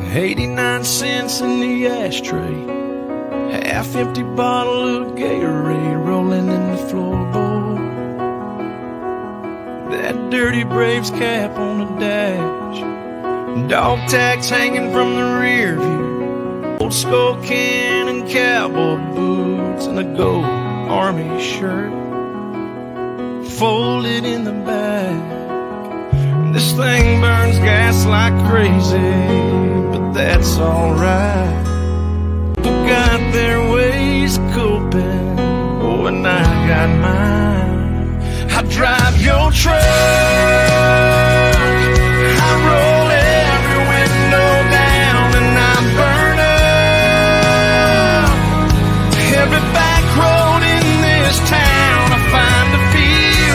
89 cents in the ashtray, half-empty bottle of Gatorade rolling in the floorboard. That dirty Braves cap on the dash, dog tags hanging from the rear view, old skull can and cowboy boots, and a gold army shirt folded in the back. This thing burns gas like crazy, but that's alright. People got their ways of coping, oh, and I got mine. I drive your truck